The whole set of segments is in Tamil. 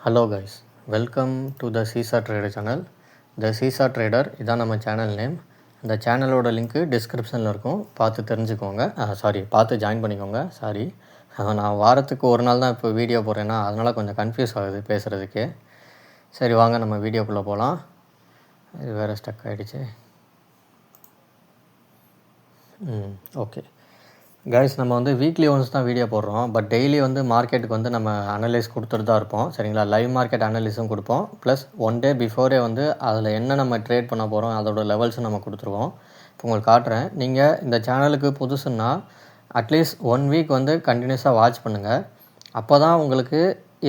Hello guys, welcome to the seesaw trader channel. The seesaw trader இதான் நம்ம சேனல் நேம். இந்த சேனலோட லிங்க்கு டிஸ்கிரிப்ஷனில் இருக்கும், பார்த்து தெரிஞ்சுக்கோங்க. பார்த்து ஜாயின் பண்ணிக்கோங்க. நான் வாரத்துக்கு ஒரு நாள் தான் இப்போ வீடியோ போடுறேன்னா அதனால் கொஞ்சம் கன்ஃபியூஸ் ஆகுது பேசுகிறதுக்கு. சரி வாங்க நம்ம வீடியோக்குள்ளே போகலாம். இது வேறு ஸ்டக் ஆகிடுச்சு. ஓகே கைஸ், நம்ம வீக்லி ஒன்ஸ் தான் வீடியோ போடுறோம். பட் டெய்லி மார்க்கெட்டுக்கு நம்ம அனலைஸ் கொடுத்துட்டு தான் இருப்போம். சரிங்களா, லைவ் மார்க்கெட் அனலிஸும் கொடுப்போம். ப்ளஸ் ஒன் டே பிஃபோரே அதில் என்ன நம்ம ட்ரேட் பண்ண போகிறோம் அதோட லெவல்ஸும் நம்ம கொடுத்துருவோம். இப்போ உங்களுக்கு காட்டுறேன். நீங்கள் இந்த சேனலுக்கு புதுசுன்னா அட்லீஸ்ட் 1 வீக் கண்டினியூஸாக வாட்ச் பண்ணுங்கள். அப்போ தான் உங்களுக்கு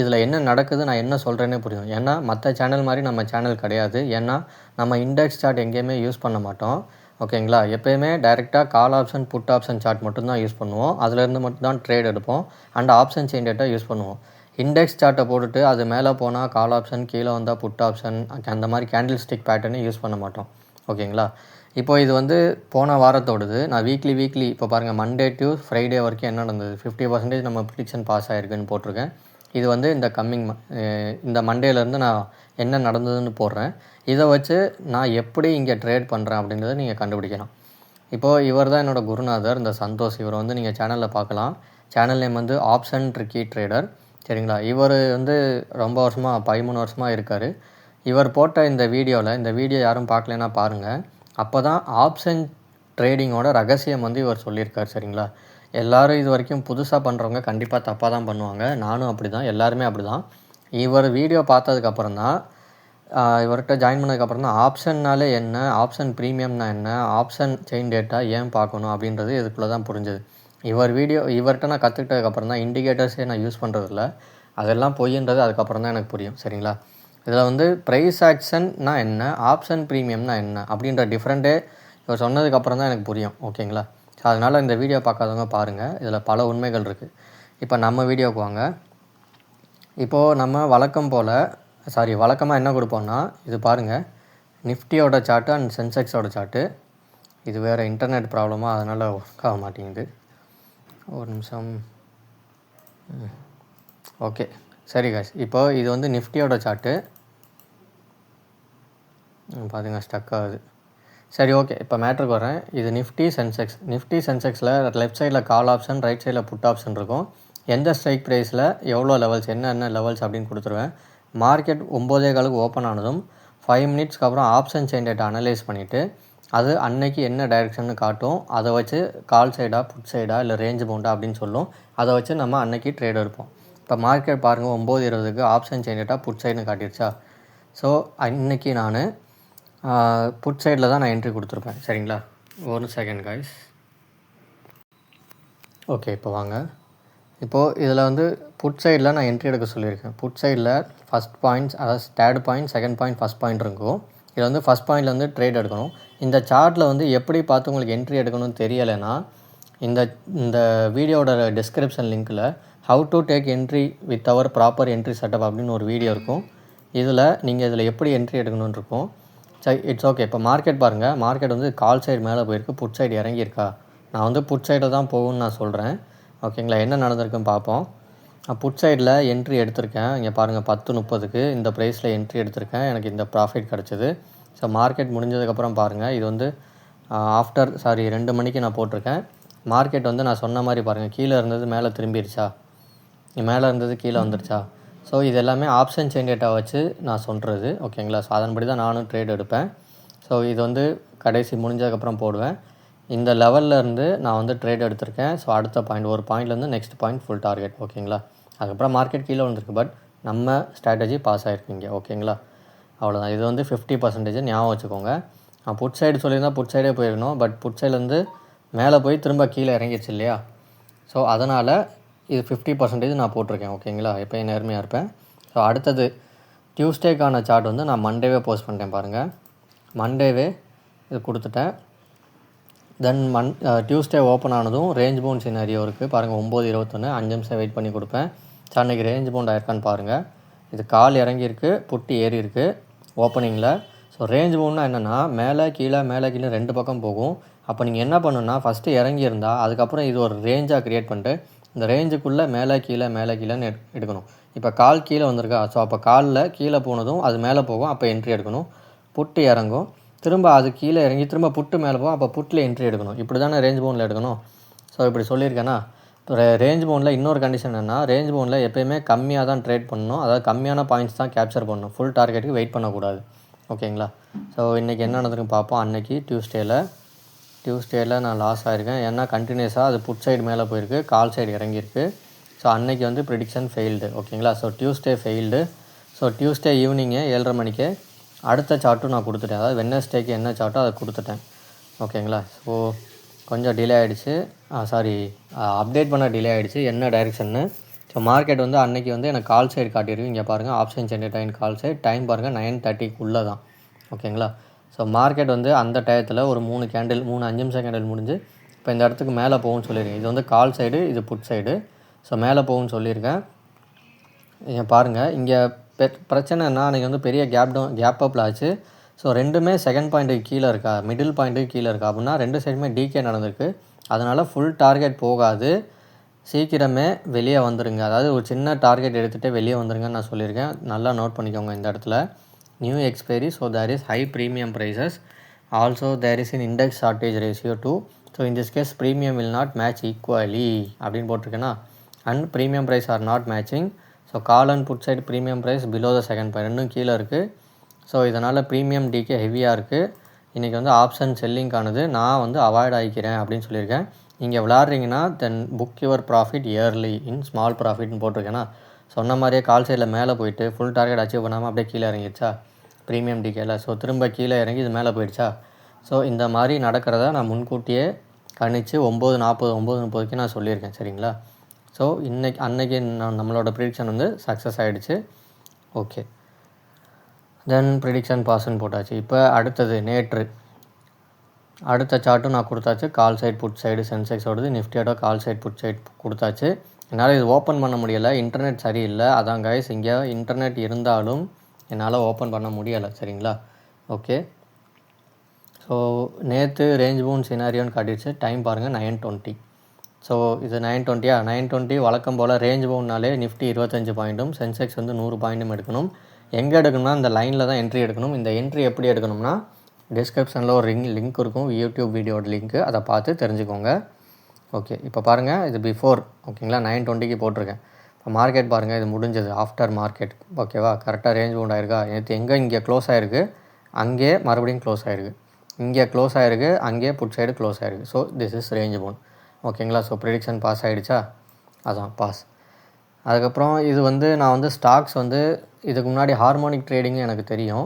இதில் என்ன நடக்குது, நான் என்ன சொல்கிறேன்னே புரியும். ஏன்னா மற்ற சேனல் மாதிரி நம்ம சேனல் கிடையாது. ஏன்னா நம்ம இண்டெக்ஸ் சார்ட் எங்கேயுமே யூஸ் பண்ண மாட்டோம். ஓகேங்களா, எப்போயுமே டைரெக்டாக call option put option chart மட்டும்தான் யூஸ் பண்ணுவோம். அதிலேருந்து மட்டும்தான் ட்ரேட் எடுப்போம். And option chain data use பண்ணுவோம். இண்டெக்ஸ் சார்ட்டை போட்டுட்டு அது மேலே போனால் கால் ஆப்ஷன், கீழே வந்தால் புட் ஆப்ஷன், அந்த மாதிரி கேண்டில் ஸ்டிக் பேட்டர்னு யூஸ் பண்ண மாட்டோம். ஓகேங்களா, இப்போ இது போன வாரத்தோடுது. நான் வீக்லி இப்போ பாருங்கள், மண்டே டு ஃப்ரைடே வரைக்கும் என்ன நடந்தது, 50% நம்ம ப்ரிடிக்ஷன் பாஸ் ஆகிருக்குன்னு போட்டிருக்கேன். இது இந்த இந்த மண்டேலேருந்து நான் என்ன நடந்ததுன்னு போடுறேன். இதை வச்சு நான் எப்படி இங்கே ட்ரேட் பண்ணுறேன் அப்படின்றத நீங்கள் கண்டுபிடிக்கலாம். இப்போது இவர் தான் என்னோடய குருநாதர், இந்த சந்தோஷ். இவர் நீங்கள் சேனலில் பார்க்கலாம். Channel name option tricky trader. சரிங்களா, இவர் ரொம்ப வருஷமாக 13 வருஷமாக இருக்கார். இவர் போட்ட இந்த வீடியோ யாரும் பார்க்கலன்னா பாருங்கள். அப்போ தான் ஆப்ஷன் ட்ரேடிங்கோட ரகசியம் இவர் சொல்லியிருக்கார். சரிங்களா, எல்லோரும் இது வரைக்கும் புதுசாக பண்ணுறவங்க கண்டிப்பாக தப்பாக தான் பண்ணுவாங்க. நானும் அப்படி தான், எல்லாருமே அப்படி தான். இவர் வீடியோ பார்த்ததுக்கப்புறம் தான், இவர்கிட்ட ஜாயின் பண்ணதுக்கப்புறம் தான் ஆப்ஷன்னாலே என்ன, ஆப்ஷன் ப்ரீமியம்னா என்ன, ஆப்ஷன் செயின் டேட்டா ஏன் பார்க்கணும் அப்படின்றது இதுக்குள்ளே தான் புரிஞ்சுது. இவர்கிட்ட நான் கற்றுக்கிட்டதுக்கப்புறம் தான் இண்டிகேட்டர்ஸே நான் யூஸ் பண்ணுறதில்ல. அதெல்லாம் பொய்ன்றது அதுக்கப்புறம் தான் எனக்கு புரியும். சரிங்களா, இதில் ப்ரைஸ் ஆக்ஷன்னா என்ன, ஆப்ஷன் ப்ரீமியம்னா என்ன அப்படின்ற டிஃப்ரெண்ட்டே இவர் சொன்னதுக்கப்புறம் தான் எனக்கு புரியும். ஓகேங்களா, ஸோ அதனால் இந்த வீடியோ பார்க்காதவங்க பாருங்கள். இதில் பல உண்மைகள் இருக்குது. இப்போ நம்ம வீடியோவுக்கு வாங்க. இப்போது நம்ம வழக்கமாக என்ன கொடுப்போம்னா, இது பாருங்கள், நிஃப்டியோட சார்ட்டு அண்ட் சென்செக்ஸோட சார்ட்டு. இது வேறு இன்டர்நெட் ப்ராப்ளமாக அதனால் ஒர்க் ஆக மாட்டேங்குது. ஒரு நிமிஷம். ஓகே சரி காய்ஸ், இப்போது இது நிஃப்டியோட சார்ட்டு. பாருங்க, ஸ்டக் ஆகுது. சரி ஓகே, இப்போ மேட்ருக்கு வரேன். இது நிஃப்டி சென்செக்ஸில் லெஃப்ட் சைடில் கால் ஆப்ஷன், ரைட் சைடில் புட் ஆப்ஷன் இருக்கும். எந்த ஸ்ட்ரைக் ப்ரைஸில் எவ்வளோ லெவல்ஸ், என்னென்ன லெவல்ஸ் அப்படின்னு கொடுத்துருவேன். மார்க்கெட் 9:15 ஓப்பன் ஆனதும் 5 மினிட்ஸ்க்கு அப்புறம் ஆப்ஷன் செயின் டேட்டா அனலைஸ் பண்ணிவிட்டு அது அன்னைக்கு என்ன டைரெக்ஷன்னு காட்டும். அதை வச்சு கால் சைடா புட் சைடா இல்லை ரேஞ்ச் பவுண்டா அப்படின்னு சொல்லும். அதை வச்சு நம்ம அன்னைக்கு ட்ரேட் எடுப்போம். இப்போ மார்க்கெட் பாருங்கள், 9:20 ஆப்ஷன் செயின் டேட்டா புட் சைடுன்னு காட்டிடுச்சா. ஸோ அன்னைக்கு நான் புட் சைடில் தான் நான் என்ட்ரி கொடுத்துருப்பேன். சரிங்களா, ஒரு செகண்ட் காய்ஸ். ஓகே, இப்போ வாங்க. இப்போது இதில் புட் சைடில் நான் என்ட்ரி எடுக்க சொல்லியிருக்கேன். புட் சைடில் ஃபஸ்ட் பாயிண்ட்ஸ், அதாவது third point, second point, first point இருக்கும். இதில் ஃபஸ்ட் பாயிண்டில் ட்ரேட் எடுக்கணும். இந்த சார்ட்டில் எப்படி பார்த்து உங்களுக்கு என்ட்ரி எடுக்கணும்னு தெரியலைன்னா இந்த வீடியோட டிஸ்கிரிப்ஷன் லிங்க்கில் how to take entry with our proper entry setup அப்படின்னு ஒரு வீடியோ இருக்கும். நீங்கள் எப்படி என்ட்ரி எடுக்கணும்னு இருக்கும். சரி, இட்ஸ் ஓகே. இப்போ மார்க்கெட் பாருங்கள், மார்க்கெட் கால் சைடு மேலே போயிருக்கு, புட் சைடு இறங்கியிருக்கா. நான் புட் சைடில் தான் போகும்னு நான் சொல்கிறேன். ஓகேங்களா, என்ன நடந்திருக்குன்னு பார்ப்போம். புட் சைடில் என்ட்ரி எடுத்திருக்கேன். இங்கே பாருங்கள், 10:30க்கு இந்த ப்ரைஸில் என்ட்ரி எடுத்திருக்கேன். எனக்கு இந்த ப்ராஃபிட் கிடச்சிது. ஸோ மார்க்கெட் முடிஞ்சதுக்கப்புறம் பாருங்கள், இது ஆஃப்டர் 2 மணிக்கு நான் போட்டிருக்கேன். மார்க்கெட் நான் சொன்ன மாதிரி பாருங்கள், கீழே இருந்தது மேலே திரும்பிடுச்சா, மேலே இருந்தது கீழே வந்துருச்சா. ஸோ இது எல்லாமே ஆப்ஷன் செயின் டேட்டா வச்சு நான் சொல்கிறது. ஓகேங்களா, ஸோ அதன்படி தான் நானும் ட்ரேட் எடுப்பேன். ஸோ இது கடைசி முடிஞ்சதுக்கப்புறம் போடுவேன். இந்த லெவலில் இருந்து நான் ட்ரேட் எடுத்திருக்கேன். ஸோ அடுத்த பாயிண்ட், ஒரு பாயிண்ட்லேருந்து நெக்ஸ்ட் பாயிண்ட் ஃபுல் டார்கெட். ஓகேங்களா, அதுக்கப்புறம் மார்க்கெட் கீழே வந்துருக்கு. பட் நம்ம ஸ்ட்ராட்டஜி பாஸ் ஆகிருக்கீங்க. ஓகேங்களா, அவ்வளோதான். இது 50% ஞாபகம் வச்சுக்கோங்க. நான் புட் சைடு சொல்லியிருந்தால் புட் சைடே போயிருக்கணும். பட் புட் சைட்லேருந்து மேலே போய் திரும்ப கீழே இறங்கிடுச்சு இல்லையா. ஸோ அதனால் இது 50% நான் போட்டிருக்கேன். ஓகேங்களா, எப்போயும் நேர்மையாக இருப்பேன். ஸோ அடுத்தது டியூஸ்டேக்கான சார்ட் நான் மண்டேவே போஸ்ட் பண்ணிட்டேன். பாருங்கள், மண்டேவே இது கொடுத்துட்டேன். தென் டியூஸ்டே ஓப்பன் ஆனதும் ரேஞ்ச் பவுண்ட் சினாரியோ இருக்குது. பாருங்கள், 9:21, 5 நிமிஷம் வெயிட் பண்ணி கொடுப்பேன். ஸோ அன்றைக்கி ரேஞ்ச் பவுண்ட் ஆயிருக்கான்னு பாருங்கள். இது கால் இறங்கியிருக்கு, புட்டி ஏறி இருக்குது ஓப்பனிங்கில். ஸோ ரேஞ்ச் பவுண்ட்னா என்னென்னா, மேலே கீழே 2 பக்கம் போகும். அப்போ நீங்கள் என்ன பண்ணணுன்னா, ஃபஸ்ட்டு இறங்கியிருந்தால் அதுக்கப்புறம் இது ஒரு ரேஞ்சாக க்ரியேட் பண்ணிட்டு இந்த ரேஞ்சுக்குள்ளே மேலே கீழேன்னு எடுக்கணும். இப்போ கால் கீழே வந்திருக்கா, ஸோ அப்போ காலில் கீழே போனதும் அது மேலே போகும், அப்போ என்ட்ரி எடுக்கணும். புட்டு இறங்கும், திரும்ப அது கீழே இறங்கி திரும்ப புட்டு மேலே போகும், அப்போ புட்டில் என்ட்ரி எடுக்கணும். இப்படி தானே ரேஞ்ச் பவுண்டில் எடுக்கணும். ஸோ இப்படி சொல்லியிருக்கேன்னா, ரேஞ்ச் பவுண்டில் இன்னொரு கண்டிஷன் என்னென்னா, ரேஞ்ச் பவுண்டில் எப்போயுமே கம்மியாக தான் ட்ரேட் பண்ணணும், அதாவது கம்மியான பாயிண்ட்ஸ் தான் கேப்சர் பண்ணணும், ஃபுல் டார்கெட்டுக்கு வெயிட் பண்ணக்கூடாது. ஓகேங்களா. ஸோ இன்றைக்கி என்ன நடந்திருக்கு பார்ப்போம். அன்றைக்கி டியூஸ்டேயில் நான் லாஸ் ஆகிருக்கேன், ஏன்னா கண்டினியூஸாக அது புட் சைடு மேலே போயிருக்கு, கால் சைடு இறங்கியிருக்கு. ஸோ அன்றைக்கி வந்து ப்ரிடிக்ஷன் ஃபெயில்டு. ஓகேங்களா. So Tuesday failed. So Tuesday evening 7:30 மணிக்கு அடுத்த சார்ட்டும் நான் கொடுத்துட்டேன், அதாவது வெட்னஸ்டேக்கு என்ன சார்ட்டோ அதை கொடுத்துட்டேன். ஓகேங்களா. ஸோ கொஞ்சம் டிலே ஆகிடுச்சு, அப்டேட் பண்ண டிலே ஆகிடுச்சு என்ன டைரெக்ஷன்னு. ஸோ மார்க்கெட் வந்து அன்றைக்கி வந்து எனக்கு கால் சைடு காட்டியிருக்கு. இங்கே பாருங்கள், option generate call side, time பாருங்கள் 9:30 தான். ஓகேங்களா. ஸோ மார்க்கெட் வந்து அந்த டயத்தில் ஒரு 3 5 நிமிஷம் கேண்டில் முடிஞ்சு இப்போ இந்த இடத்துக்கு மேலே போகும்னு சொல்லியிருக்கேன். இது வந்து கால் சைடு, இது புட் சைடு. ஸோ மேலே போகும்னு சொல்லியிருக்கேன். இங்கே பாருங்கள், இங்கே பிரச்சனைனா அன்றைக்கி வந்து பெரிய கேப் அப்பில் ஆச்சு. ஸோ ரெண்டுமே செகண்ட் பாயிண்ட்டுக்கு கீழே இருக்கா, மிடில் பாயிண்ட்டுக்கு கீழே இருக்கா அப்படின்னா 2 சைடுமே டிகே நடந்திருக்கு. அதனால் ஃபுல் டார்கெட் போகாது, சீக்கிரமே வெளியே வந்துடுங்க. அதாவது ஒரு சின்ன டார்கெட் எடுத்துகிட்டே வெளியே வந்துடுங்கன்னு நான் சொல்லியிருக்கேன். நல்லா நோட் பண்ணிக்கோங்க இந்த இடத்துல. New expiry, so there is high premium prices, also there is in index shortage ratio 2. So in this case premium will not match equally அப்படின்னு போட்டிருக்கேன்னா, and premium price are not matching. So call and put side premium price below the second point, ரெண்டும் கீழே இருக்குது. ஸோ இதனால் ப்ரீமியம் டிகே ஹெவியாக இருக்குது. இன்றைக்கி வந்து ஆப்ஷன் செல்லிங்கானது நான் வந்து அவாய்ட் ஆகிக்கிறேன் அப்படின்னு சொல்லியிருக்கேன். நீங்கள் விளாட்றீங்கன்னா then book your profit early in small ப்ராஃபிட்னு போட்டிருக்கேன்னா, சொன்ன மாதிரியே கால் சைடில் மேலே போயிட்டு ஃபுல் டார்கெட் அச்சீவ் பண்ணாமல் அப்படியே கீழே இறங்கிடுச்சா ப்ரீமியம் டிகேல. ஸோ திரும்ப கீழே இறங்கி இது மேலே போயிடுச்சா. ஸோ இந்த மாதிரி நடக்கிறத நான் முன்கூட்டியே கணிச்சு 9:30 நான் சொல்லியிருக்கேன். சரிங்களா. ஸோ அன்னைக்கு நம்மளோட ப்ரிடிக்ஷன் வந்து சக்ஸஸ் ஆகிடுச்சு. ஓகே, தென் ப்ரிடிக்ஷன் பாஸ்ன்னு போட்டாச்சு. இப்போ அடுத்தது நேற்று அடுத்த சார்ட்டும் நான் கொடுத்தாச்சு, கால் சைட் புட் சைடு சென்செக்ஸோடது, நிஃப்டியோட கால் சைட் புட் சைட் கொடுத்தாச்சு. என்னால் இது ஓப்பன் பண்ண முடியலை, இன்டர்நெட் சரியில்லை. அதான் கைஸ், இங்கே இன்டர்நெட் இருந்தாலும் என்னால் ஓப்பன் பண்ண முடியலை. சரிங்களா. ஓகே, ஸோ நேற்று ரேஞ்ச் பவுண்ட் சினாரியோன்னு காட்டிடுச்சு. டைம் பாருங்கள் 9:20. ஸோ இது 9:20 வழக்கம் போல் ரேஞ்ச் பவுண்ட்னாலே நிஃப்டி 25 பாயிண்ட்டும் சென்செக்ஸ் வந்து 100 பாயிண்ட்டும் எடுக்கணும். எங்கே எடுக்கணும்னா இந்த லைனில் தான் என்ட்ரி எடுக்கணும். இந்த என்ட்ரி எப்படி எடுக்கணும்னா டிஸ்கிரிப்ஷனில் ஒரு லிங்க் இருக்கும், யூடியூப் வீடியோட லிங்க்கு, அதை பார்த்து தெரிஞ்சுக்கோங்க. ஓகே, இப்போ பாருங்கள், இது பிஃபோர். ஓகேங்களா, 9:20 போட்டிருக்கேன். இப்போ மார்க்கெட் பாருங்கள், இது முடிஞ்சது ஆஃப்டர் மார்க்கெட். ஓகேவா, கரெக்டாக ரேஞ்ச் பவுண்ட் ஆயிருக்கா. நேற்று இங்கே க்ளோஸ் ஆகிருக்கு, அங்கே மறுபடியும் க்ளோஸ் ஆகிருக்கு, இங்கே க்ளோஸ் ஆகிருக்கு, அங்கே புட் சைடு க்ளோஸ் ஆகிருக்கு. So this is range bound. ஓகேங்களா. ஸோ ப்ரிடிக்ஷன் பாஸ் ஆகிடுச்சா, அதான் பாஸ். அதுக்கப்புறம் இது வந்து நான் வந்து ஸ்டாக்ஸ் வந்து இதுக்கு முன்னாடி ஹார்மோனிக் ட்ரேடிங் எனக்கு தெரியும்,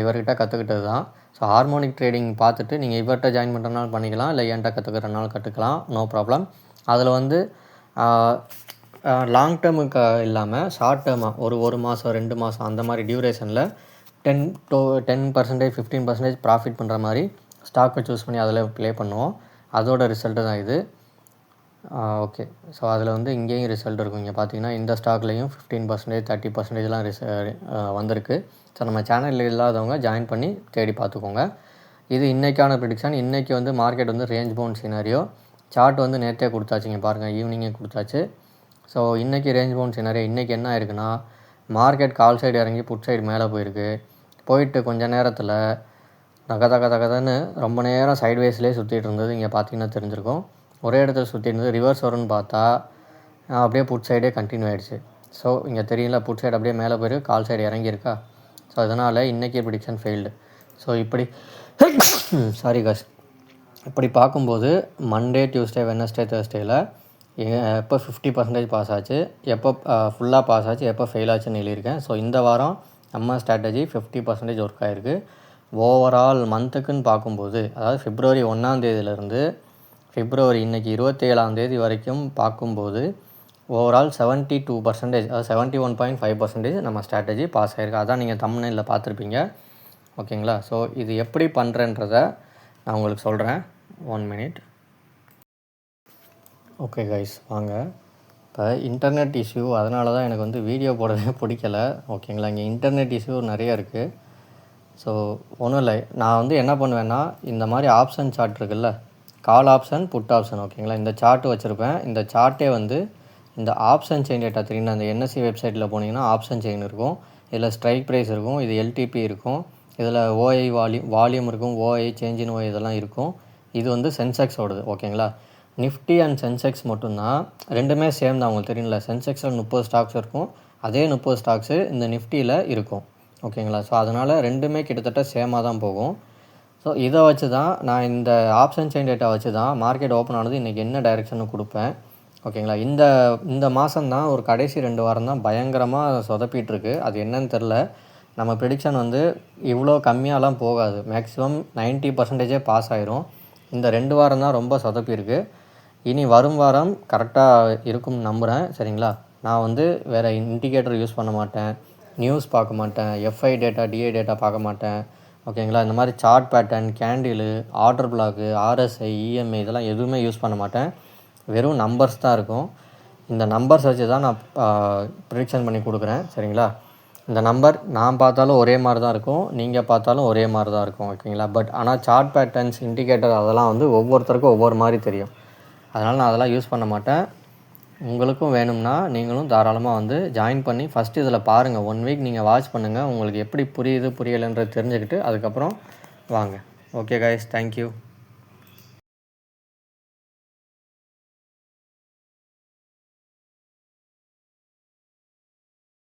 இவர்கிட்ட கற்றுக்கிட்டது தான். ஸோ ஹார்மோனிக் ட்ரேடிங் பார்த்துட்டு நீங்கள் இவர்கிட்ட ஜாயின் பண்ணுறனால பண்ணிக்கலாம், இல்லை என்கிட்ட கற்றுக்கிறனால கற்றுக்கலாம், நோ ப்ராப்ளம். அதில் வந்து லாங் டேர்முக்கு இல்லாமல் ஷார்ட் டேர்மாக ஒரு மாதம் 2 மாதம் அந்த மாதிரி டியூரேஷனில் 10% 15% ப்ராஃபிட் பண்ணுற மாதிரி ஸ்டாக்கை சூஸ் பண்ணி அதில் ப்ளே பண்ணுவோம். அதோட ரிசல்ட்டு தான் இது. ஓகே, ஸோ அதில் வந்து இங்கேயும் ரிசல்ட் இருக்கும். இங்கே பார்த்தீங்கன்னா இந்த ஸ்டாக்லேயும் 15% 30% வந்திருக்கு. ஸோ நம்ம சேனலில் இல்லாதவங்க ஜாயின் பண்ணி தேடி பார்த்துக்கோங்க. இது இன்றைக்கான ப்ரிடிக்ஷன். இன்றைக்கி வந்து மார்க்கெட் வந்து ரேஞ்ச் பவுண்ட் சினாரியோ சார்ட் வந்து நேற்றே கொடுத்தாச்சு. இங்கே பாருங்கள், ஈவினிங்கே கொடுத்தாச்சு. ஸோ இன்றைக்கி ரேஞ்ச் பவுண்ட் சினாரியோ இன்றைக்கி என்ன ஆயிருக்குன்னா, மார்க்கெட் கால் சைடு இறங்கி புட் சைடு மேலே போயிட்டு கொஞ்சம் நேரத்தில் தகதன்னு ரொம்ப நேரம் சைட்வேஸ்லேயே சுற்றிட்டு இருந்தது. இங்கே பார்த்தீங்கன்னா தெரிஞ்சிருக்கும், ஒரே இடத்துல சுற்றி இருந்தது. ரிவர்ஸ் வரும்னு பார்த்தா அப்படியே புட் சைடே கண்டினியூ ஆகிடுச்சு. ஸோ இங்கே தெரியல, புட் சைடு அப்படியே மேலே போயிருக்கு, கால் சைடு இறங்கியிருக்கா. ஸோ அதனால் இன்றைக்கி ப்ரிடிக்ஷன் ஃபெயில்டு. ஸோ இப்படி சாரி காஸ், இப்படி பார்க்கும்போது மண்டே, டியூஸ்டே, வெட்னஸ்டே, தேர்ஸ்டேயில் எப்போ 50% பாஸ் ஆச்சு, எப்போ ஃபுல்லாக பாஸ் ஆச்சு, எப்போ ஃபெயில் ஆச்சுன்னு எழுதியிருக்கேன். ஸோ இந்த வாரம் நம்ம ஸ்ட்ராட்டஜி 50% ஒர்க் ஆகிருக்கு. ஓவரால் மந்த்துக்குன்னு பார்க்கும்போது, அதாவது February 1 February இன்றைக்கி 27 வரைக்கும் பார்க்கும்போது ஓவரால் 72%, அதாவது 71.5% நம்ம ஸ்ட்ராட்டஜி பாஸ் ஆகிருக்கு. அதான் நீங்கள் தம்ப்நெயிலில் பார்த்துருப்பீங்க. ஓகேங்களா. ஸோ இது எப்படி பண்ணுறேன்றதை நான் உங்களுக்கு சொல்கிறேன். 1 minute. ஓகே கைஸ், வாங்க. இப்போ இன்டர்நெட் இஷ்யூ, அதனால தான் எனக்கு வந்து வீடியோ போடவே பிடிக்கல. ஓகேங்களா, இங்கே இன்டர்நெட் இஷ்யூ நிறைய இருக்குது. ஸோ ஒன்றும் இல்லை, நான் வந்து என்ன பண்ணுவேன்னா, இந்த மாதிரி ஆப்ஷன் சார்ட் இருக்குல்ல, கால் ஆப்ஷன் புட் ஆப்ஷன், ஓகேங்களா, இந்த சார்ட்டு வச்சுருப்பேன். இந்த சார்ட்டே வந்து இந்த ஆப்ஷன் செயின் டேட்டா தெரியுங்களா, அந்த என்எஸ்சி வெப்சைட்டில் போனீங்கன்னா ஆப்ஷன் செயின் இருக்கும், இதில் ஸ்ட்ரைக் ப்ரைஸ் இருக்கும், இது எல்டிபி இருக்கும், இதில் ஓஐ வால்யூம் இருக்கும், ஓஐ சேஞ்ச் இன் ஓஐ இதெல்லாம் இருக்கும். இது வந்து சென்செக்ஸோடது ஓகேங்களா. நிஃப்டி அண்ட் சென்செக்ஸ் மட்டும்தான், ரெண்டுமே சேம் தான். உங்களுக்கு தெரியுங்களா, சென்செக்ஸில் 30 ஸ்டாக்ஸ் இருக்கும், அதே 30 ஸ்டாக்ஸு இந்த நிஃப்டியில் இருக்கும் ஓகேங்களா. ஸோ அதனால் ரெண்டுமே கிட்டத்தட்ட சேமாக தான் போகும். ஸோ இதை வச்சு தான் நான் இந்த ஆப்ஷன் செயின் டேட்டா வச்சு தான் மார்க்கெட் ஓப்பன் ஆனது இன்றைக்கி என்ன டைரெக்ஷன் கொடுப்பேன் ஓகேங்களா. இந்த மாதம் தான் ஒரு கடைசி 2 வாரம் தான் பயங்கரமாக சொதப்பிகிட்ருக்கு. அது என்னன்னு தெரில. நம்ம ப்ரெடிக்ஷன் வந்து இவ்வளோ கம்மியாலாம் போகாது, மேக்ஸிமம் 90% பாஸ் ஆயிரும். இந்த 2 வாரம் தான் ரொம்ப சொதப்பியிருக்கு. இனி வரும் வாரம் கரெக்டாக இருக்கும்னு நம்புகிறேன் சரிங்களா. நான் வந்து வேறு இண்டிகேட்டர் யூஸ் பண்ண மாட்டேன், நியூஸ் பார்க்க மாட்டேன், எஃப்ஐ டேட்டா டிஐ டேட்டா பார்க்க மாட்டேன் ஓகேங்களா. இந்த மாதிரி chart pattern, candle, order block, RSI, EMI இதெல்லாம் எதுவுமே யூஸ் பண்ண மாட்டேன். வெறும் நம்பர்ஸ் தான் இருக்கும். இந்த நம்பர்ஸ் வச்சு தான் நான் ப்ரிடிக்ஷன் பண்ணி கொடுக்குறேன் சரிங்களா. இந்த நம்பர் நான் பார்த்தாலும் ஒரே மாதிரி தான் இருக்கும், நீங்கள் பார்த்தாலும் ஒரே மாதிரி தான் இருக்கும் ஓகேங்களா. பட் ஆனால் சார்ட் பேட்டர்ன்ஸ், இண்டிகேட்டர் அதெல்லாம் வந்து ஒவ்வொருத்தருக்கும் ஒவ்வொரு மாதிரி தெரியும். அதனால் நான் அதெல்லாம் யூஸ் பண்ண மாட்டேன். உங்களுக்கும் வேணும்னா நீங்களும் தாராளமாக வந்து ஜாயின் பண்ணி ஃபஸ்ட்டு இதில் பாருங்கள். 1 வீக் நீங்கள் வாட்ச் பண்ணுங்கள், உங்களுக்கு எப்படி புரியுது புரியலைன்றது தெரிஞ்சுக்கிட்டு அதுக்கப்புறம் வாங்க. Okay guys, thank you.